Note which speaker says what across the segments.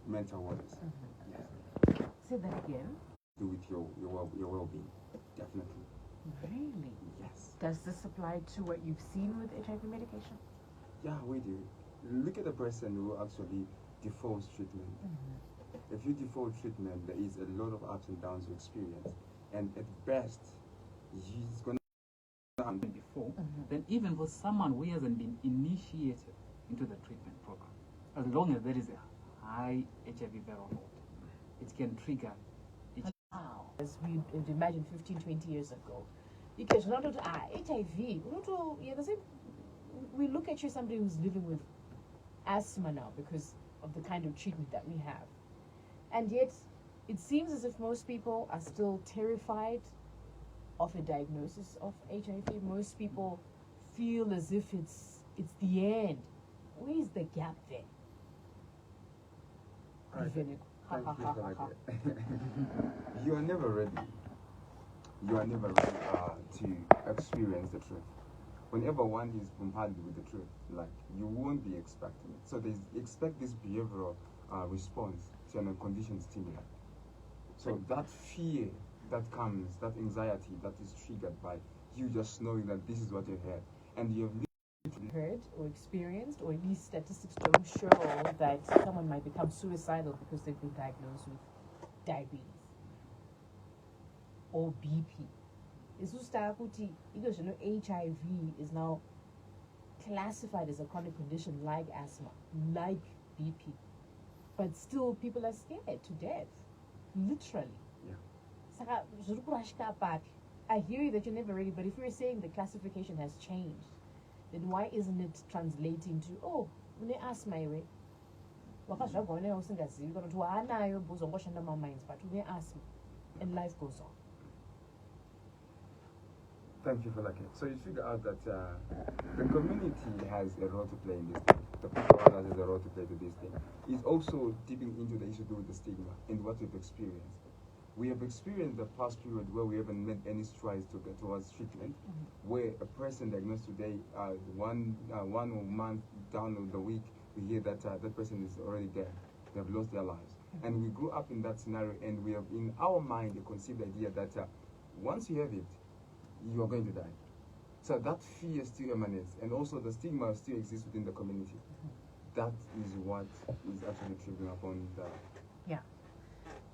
Speaker 1: mental wellness.
Speaker 2: Mm-hmm.
Speaker 1: Yes.
Speaker 2: Say that again.
Speaker 1: Do with your well-being, definitely.
Speaker 2: Really?
Speaker 1: Yes.
Speaker 2: Does this apply to what you've seen with HIV medication?
Speaker 1: Yeah, we do. Look at the person who actually defaults treatment.
Speaker 2: Mm-hmm.
Speaker 1: If you default treatment, there is a lot of ups and downs you experience, and at best, he's gonna
Speaker 3: before, then even for someone who hasn't been initiated into the treatment program, as long as there is a high HIV viral load, it can trigger.
Speaker 2: Wow. As we imagine 15, 20 years ago, because not HIV, we look at you as somebody who's living with asthma now because of the kind of treatment that we have. And yet, it seems as if most people are still terrified of a diagnosis of HIV. Most people feel as if it's the end. Where is the gap there?
Speaker 1: Thank you for that. You are never ready. You are never ready to experience the truth. Whenever one is bombarded with the truth, like, you won't be expecting it. So expect this behavioral response to an unconditioned stimuli. So that fear that comes, that anxiety that is triggered by you just knowing that this is what you heard, and you have
Speaker 2: heard or experienced, or at least statistics don't show that someone might become suicidal because they've been diagnosed with diabetes or BP. Because HIV is now classified as a chronic condition like asthma, like BP, but still people are scared to death, literally.
Speaker 1: Yeah.
Speaker 2: I hear you that you're never ready, but if you're saying the classification has changed, then why isn't it translating to, oh, when they ask my way, but we ask, and life goes on.
Speaker 1: Thank you for that. So you figure out that the community has a role to play in this thing. The people around us has a role to play to this thing. It's also dipping into the issue to do with the stigma and what we've experienced. We have experienced the past period where we haven't made any strides to get towards treatment, where a person diagnosed today, one month down the week, we hear that that person is already dead. They have lost their lives. And we grew up in that scenario, and we have in our mind a conceived idea that once you have it, you are going to die. So that fear still emanates, and also the stigma still exists within the community. That is what is actually triggering upon that.
Speaker 2: Yeah.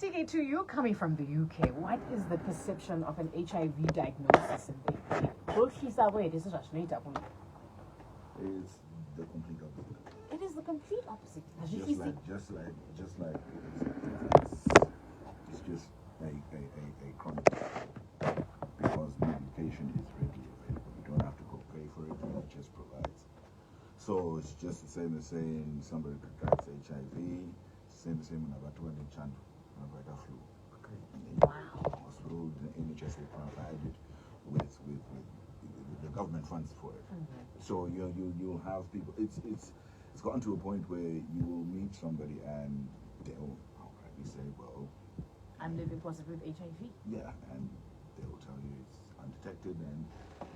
Speaker 2: TK2, you're coming from the UK. What is the perception of an HIV diagnosis in the UK?
Speaker 4: It's the complete opposite.
Speaker 2: It is the complete opposite.
Speaker 4: Just like it's just a chronic, because medication is readily available. You don't have to go pay for it. It just provides. So it's just the same as saying somebody contracts HIV. Same when about 20 chant about the flu.
Speaker 1: Okay.
Speaker 4: Wow. Hospital, the NHS will provide it with the government funds for it. So you'll have people. It's gotten to a point where you will meet somebody and they'll say, well,
Speaker 2: I'm living positive with HIV.
Speaker 4: Yeah, and they will tell you it's undetected and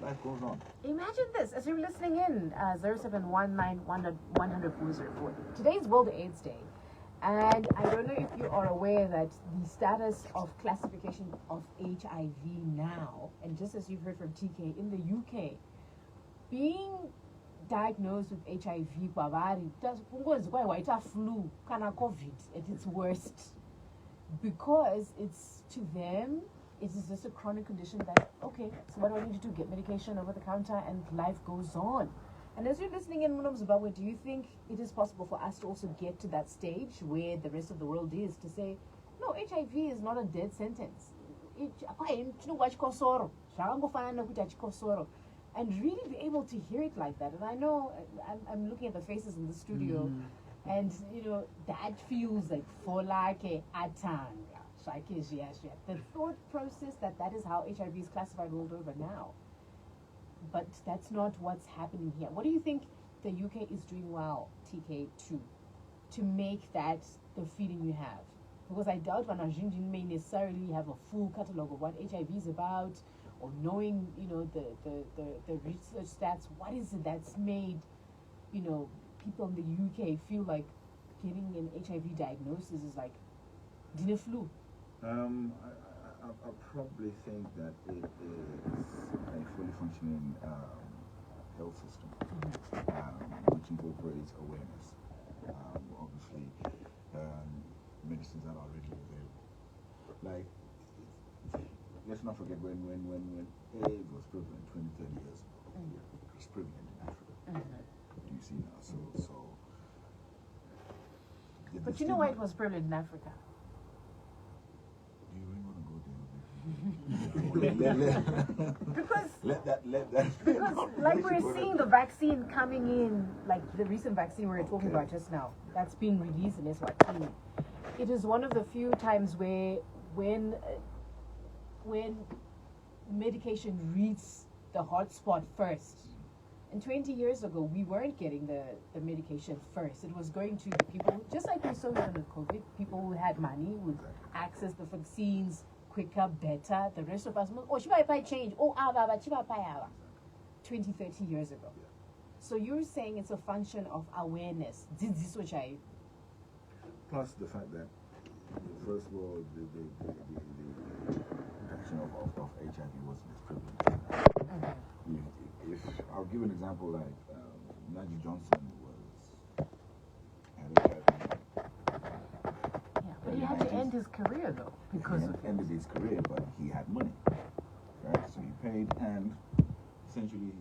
Speaker 4: life goes on.
Speaker 2: Imagine this, as you're listening in, 0719-100-404. Today's World AIDS Day, and I don't know if you are aware that the status of classification of HIV now, and just as you've heard from TK, in the UK, being diagnosed with HIV, flu, COVID at its worst, because it's, to them, it is just a chronic condition that, okay, so what do I need to do? Get medication over the counter and life goes on. And as you're listening in, Zimbabawean, do you think it is possible for us to also get to that stage where the rest of the world is, to say, no, HIV is not a dead sentence. And really be able to hear it like that. And I know, I'm looking at the faces in the studio, and, that feels like for like a atang. The thought process that is how HIV is classified world over now. But that's not what's happening here. What do you think the UK is doing well, TK, to make that the feeling you have? Because I doubt Vanajinjin may necessarily have a full catalogue of what HIV is about, or knowing, the research stats. What is it that's made, people in the UK feel like getting an HIV diagnosis is like dinner flu.
Speaker 4: I probably think that it is a fully functioning health system, which incorporates awareness. Obviously, medicines are already available. Like, let's not forget when AIDS was prevalent 20, 30 years ago. It was prevalent in Africa. Do you see now? So.
Speaker 2: But you know why it was prevalent in Africa?
Speaker 4: Do you really want to go there?
Speaker 2: Because
Speaker 4: let that.
Speaker 2: because like we're seeing the vaccine coming in, like the recent vaccine we were talking about just now, that's being released in Eswatini. It is one of the few times where when medication reaches the hotspot first. And 20 years ago, we weren't getting the medication first. It was going to the people, just like we saw with COVID, people who had money would access the vaccines quicker, better. The rest of us, oh, she might change. Oh, 20, 30 years ago. So you're saying it's a function of awareness. This which I...
Speaker 4: Plus the fact that, first of all, the action of HIV wasn't as prevalent. If I'll give an example, like Najee Johnson had HIV.
Speaker 2: Yeah, but he had to end his career though because
Speaker 4: he ended his career, but he had money, right? So he paid, and essentially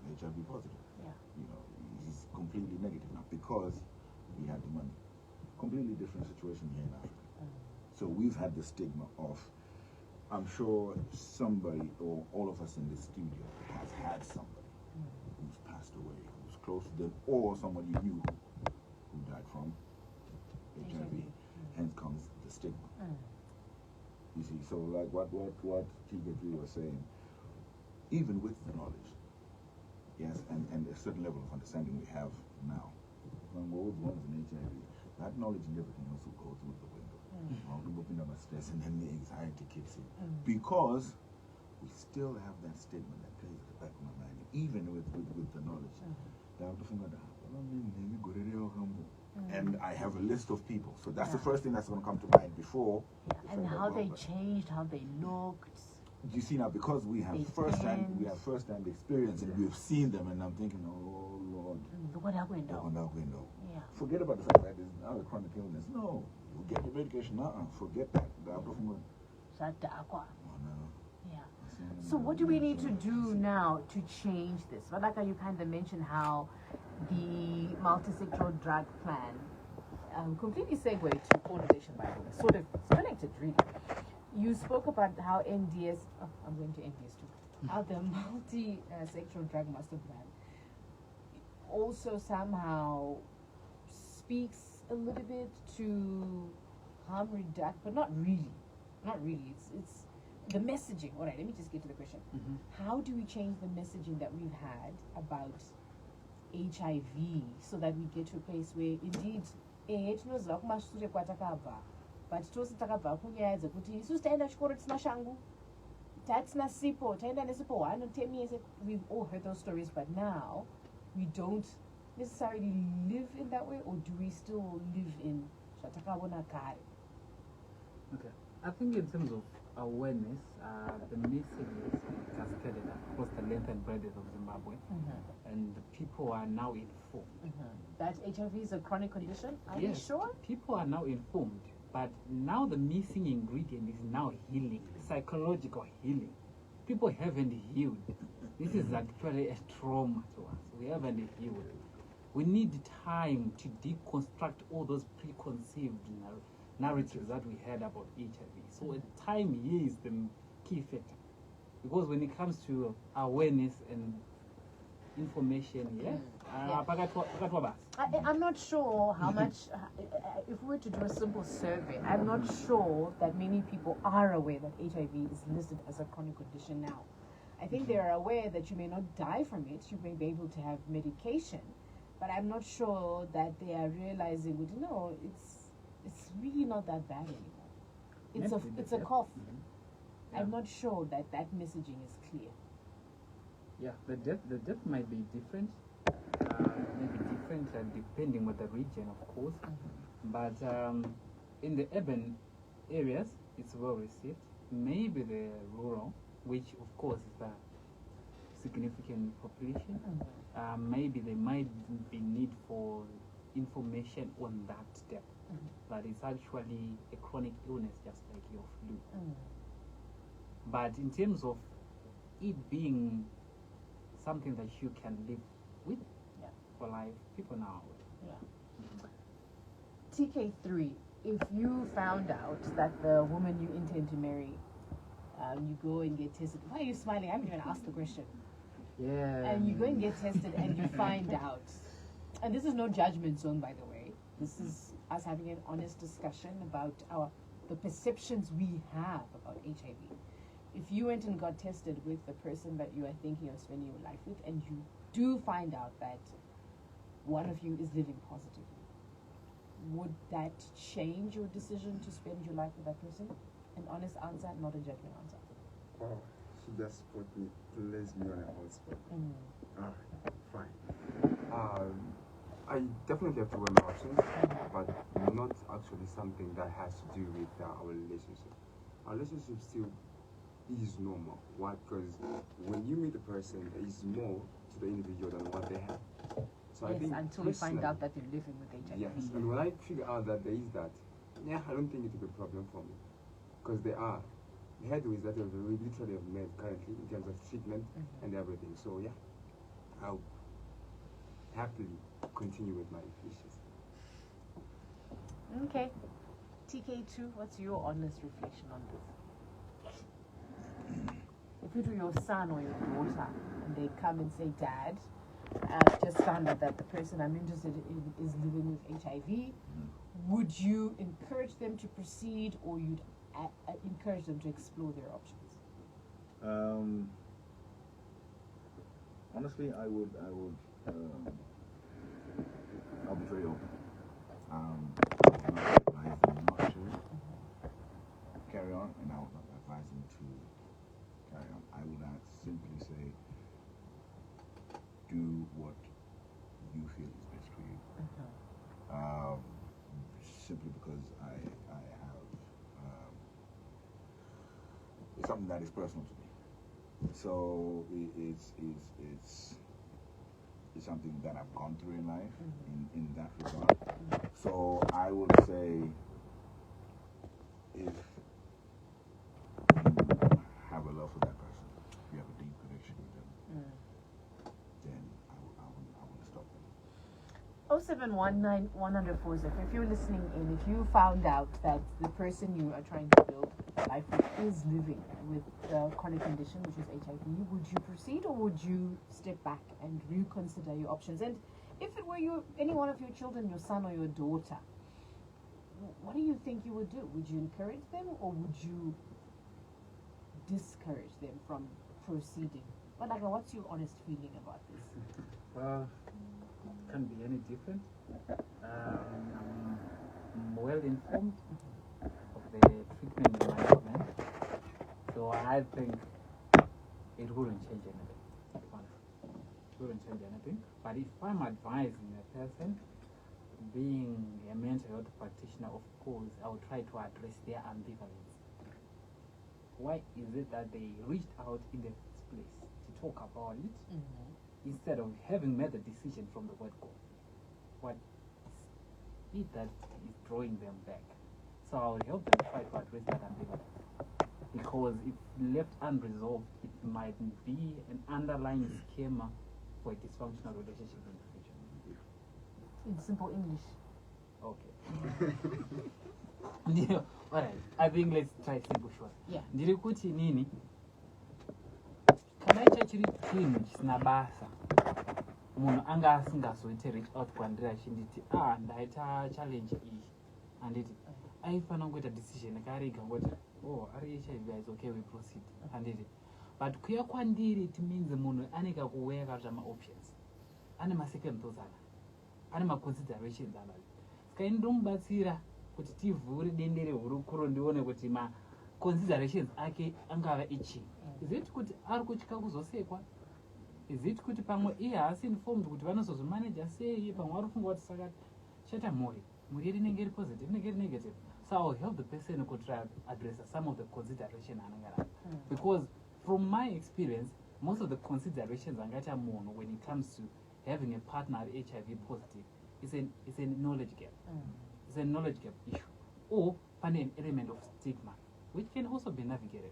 Speaker 4: he's HIV positive.
Speaker 2: Yeah.
Speaker 4: You know, he's completely negative now because he had the money. Completely different situation here in Africa. So we've had the stigma of, I'm sure somebody or all of us in this studio has had somebody who's passed away, who's close to them, or somebody you knew who died from HIV. Hence comes the stigma. You see, so like what TK3 was saying, even with the knowledge, yes, and a certain level of understanding we have now, when we're ones in HIV, that knowledge and everything else will go through the window. Stress, and then the anxiety kicks in because we still have that statement that plays at the back of my mind, even with the knowledge. And I have a list of people, so that's the first thing that's going to come to mind before.
Speaker 2: And how they changed, how they looked.
Speaker 4: You see now, because we have first-hand experience, and we've seen them, and I'm thinking, oh Lord,
Speaker 2: what that window?
Speaker 4: Yeah. Forget about the fact that there's now a chronic illness. No, you get your medication. Forget that.
Speaker 2: Yeah. So what do we need to do now to change this? Like you kind of mentioned how the multi-sectoral drug plan completely segued to coordination, by the way, sort of connected really. You spoke about how NDS, I'm going to NDS too, how the multi-sectoral drug master plan also somehow speaks a little bit to harm reduction, but not really. Not really. It's the messaging. All right, let me just get to the question. How do we change the messaging that we've had about HIV so that we get to a place where indeed but tose takabva kunyaya dzekuti isusu taenda chikoro tisina shangu tatisina sipo taenda nesipo 1 or 10 years. We've all heard those stories, but now we don't necessarily live in that way, or do we still live in zvatakavona kare?
Speaker 3: Okay, I think in terms of awareness, the message is cascaded across the length and breadth of Zimbabwe, and the people are now informed.
Speaker 2: That HIV is a chronic condition? Are you sure?
Speaker 3: People are now informed, but now the missing ingredient is now healing, psychological healing. People haven't healed. This is actually a trauma to us. We haven't healed. We need time to deconstruct all those preconceived narratives that we had about HIV. So time here is the key factor. Because when it comes to awareness and information,
Speaker 2: I'm not sure how much, if we were to do a simple survey, I'm not sure that many people are aware that HIV is listed as a chronic condition now. I think they are aware that you may not die from it, you may be able to have medication, but I'm not sure that they are realizing, no, it's really not that bad anymore. It's a cough. I'm not sure that messaging is clear.
Speaker 3: Yeah, the depth might be different, maybe different depending on the region, of course. But in the urban areas, it's well received. Maybe the rural, which of course is the significant population, maybe there might be need for information on that step. But it's actually a chronic illness, just like your flu. But in terms of it being something that you can live with for life, people now.
Speaker 2: TK3, if you found out that the woman you intend to marry, you go and get tested. Why are you smiling? I haven't even asked the question.
Speaker 3: Yeah.
Speaker 2: And you go and get tested and you find out. And this is no judgment zone, by the way. This is us having an honest discussion about the perceptions we have about HIV. If you went and got tested with the person that you are thinking of spending your life with, and you do find out that one of you is living positively, would that change your decision to spend your life with that person? An honest answer, not a judgment answer.
Speaker 1: Wow, she just placed me on a hot spot. Alright, fine. I definitely have to weigh my options, but not actually something that has to do with our relationship. Our relationship still is normal. Why? Because when you meet a person, there is more to the individual than what they have. So I think
Speaker 2: until you find out that you're living with HIV.
Speaker 1: Yes, and when I figure out that there is that, I don't think it will be a problem for me. Because there are headways that we literally have made currently in terms of treatment and everything. So I'll happily continue with my issues.
Speaker 2: Okay. TK2, what's your honest reflection on this? If you do your son or your daughter and they come and say, Dad, I've just found out that the person I'm interested in is living with HIV, would you encourage them to proceed, or you'd encourage them to explore their options?
Speaker 4: Honestly, I'll be very open. I would not advise them not to carry on, and I would not advise them to carry on. I would simply say, do what you feel is best for you. Simply because I have it's something that is personal to me. So it's something that I've gone through in life in that regard. So I would say, if you have a love for that person, if you have a deep connection with them, then I wouldn't stop them.
Speaker 2: 0719 10040. If you're listening in, if you found out that the person you are trying to build life with is living with a chronic condition, which is HIV, would you proceed, or would you step back and reconsider your options? And if it were any one of your children, your son or your daughter, what do you think you would do? Would you encourage them, or would you discourage them from proceeding? But Daka, what's your honest feeling about this?
Speaker 3: Well, can't be any different. I'm well informed of the treatment environment, so I think it wouldn't change anything. It wouldn't change anything. But if I'm advising a person, being a mental health practitioner, of course, I will try to address their ambivalence. Why is it that they reached out in the first place to talk about it, instead of having made the decision from the word go? What is it that is drawing them back? So I will help them try to address that ambivalence. Because if left unresolved, it might be an underlying schema for a dysfunctional relationship in the future.
Speaker 2: In simple English.
Speaker 3: Okay. Yeah, alright. I think let's try simple short.
Speaker 2: Yeah.
Speaker 3: Ndiri kuti nini? Kana chachiri chinhu chisina basa, munhu anga asingazoite reach out kwandiri achinditi ndaita challenge iyi, handiti aifana kungoita decision karega ngoti ari HIV, is okay, we proceed, handiti. But kuya kwandiri, it means munhu ane kakuweya katsva ma-options, ane ma-second thoughts ana, ane ma-considerations ana. Saka ndomubatsira kuti tivhure dendere hurukuro ndione kuti ma-considerations ake angava ichi. Is it kuti ari kutya kuzosekwa? Is it kuti pamwe iye haasi informed kuti vanozozvimanage sei, pamwe vari kufunga kuti saka chata mhuri yedu inenge iri positive, inenge iri negative. So I'll help the person who could try to address some of the consideration because from my experience, most of the considerations when it comes to having a partner HIV positive is a knowledge gap. It's a knowledge gap issue. Or an element of stigma, which can also be navigated.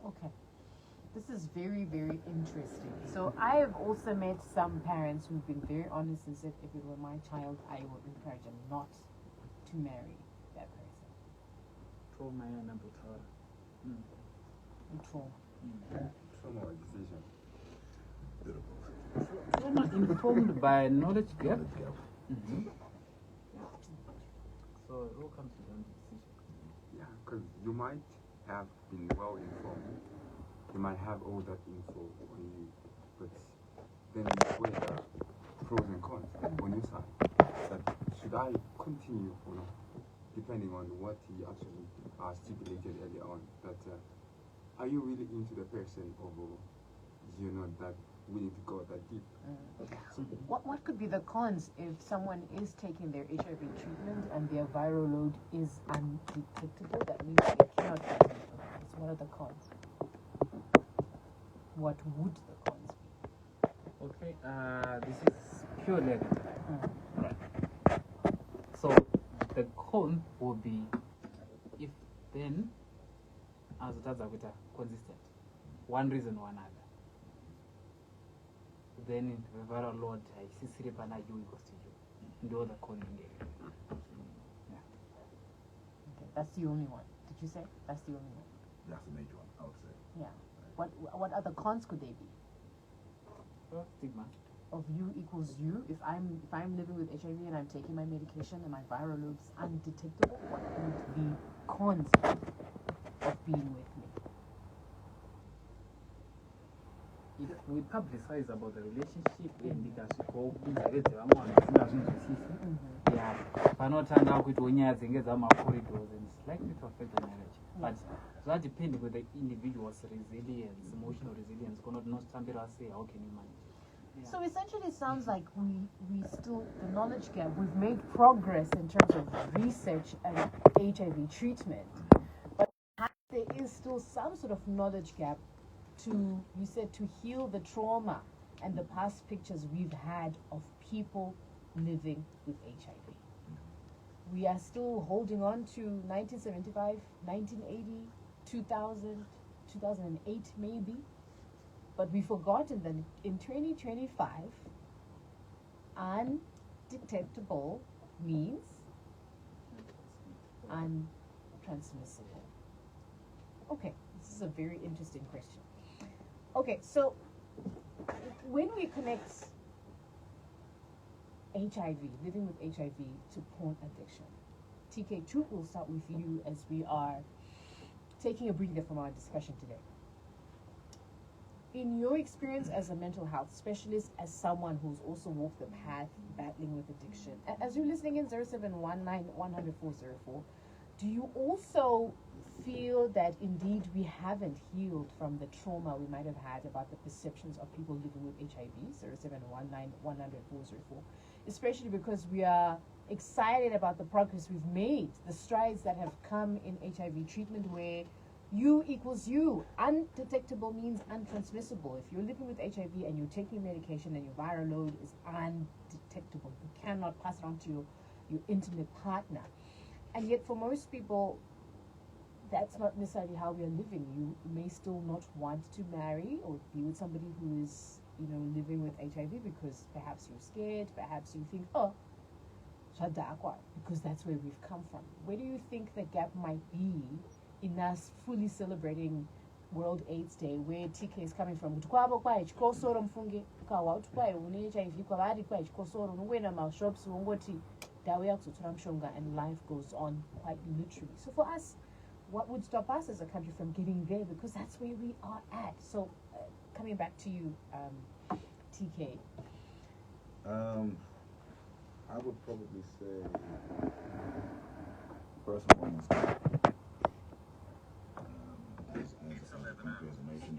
Speaker 2: Okay. This is very, very interesting. So I have also met some parents who've been very honest and said, if it were my child, I would encourage them not to marry that person.
Speaker 3: Trauma and
Speaker 1: Trauma or decision.
Speaker 3: Trauma informed by knowledge gap. So it all comes to the decision.
Speaker 1: Yeah, because you might have been well informed. You might have all that info on you, but then you weigh the pros and cons on your side. That should I continue or not, depending on what he actually stipulated earlier on. That are you really into the person, or you're not that willing to go that deep?
Speaker 2: So what could be the cons if someone is taking their HIV treatment and their viral load is undetectable? That means they cannot transmit the virus. What are the cons? What would the cons be?
Speaker 3: Okay, this is pure negative. Right. So the con will be if then as it has consistent, one reason or another. Then the viral load I see Siripana you equals to you. The other con yeah.
Speaker 2: Okay, that's the only one. Did you say that's the only one?
Speaker 4: That's the major one, I would say.
Speaker 2: Yeah. What other cons could they be?
Speaker 3: Stigma.
Speaker 2: Of you equals you. If I'm living with HIV and I'm taking my medication and my viral load is undetectable, what would the cons of being with me?
Speaker 3: If we publicize about the relationship and yeah, panotanga kuti nyaya dzinge dzamacorridors and it's likely to affect the marriage. But that depends with the individual's resilience, emotional resilience. Say, how can you manage? Yeah.
Speaker 2: So essentially it sounds like we still, the knowledge gap, we've made progress in terms of research and HIV treatment, but there is still some sort of knowledge gap to heal the trauma and the past pictures we've had of people living with HIV. We are still holding on to 1975, 1980, 2000, 2008 maybe, but we've forgotten that in 2025, undetectable means untransmissible. Okay, this is a very interesting question. Okay, so when we connect HIV, living with HIV, to porn addiction, TK2, we'll start with you as we are taking a breather from our discussion today. In your experience as a mental health specialist, as someone who's also walked the path battling with addiction, as you're listening in 0719-100-404, do you also feel that indeed we haven't healed from the trauma we might have had about the perceptions of people living with HIV, 0719-100-404, especially because we are excited about the progress we've made, the strides that have come in HIV treatment where you equals you. Undetectable means untransmissible. If you're living with HIV and you're taking medication and your viral load is undetectable, you cannot pass it on to your intimate partner. And yet for most people, that's not necessarily how we are living. You may still not want to marry or be with somebody who is, living with HIV because perhaps you're scared, perhaps you think, oh, Daka, because that's where we've come from. Where do you think the gap might be in us fully celebrating World AIDS Day, where TK is coming from? And life goes on quite literally. So for us, what would stop us as a country from getting there? Because that's where we are at. So coming back to you, TK.
Speaker 4: I would probably say, first and foremost, as a country, as a nation,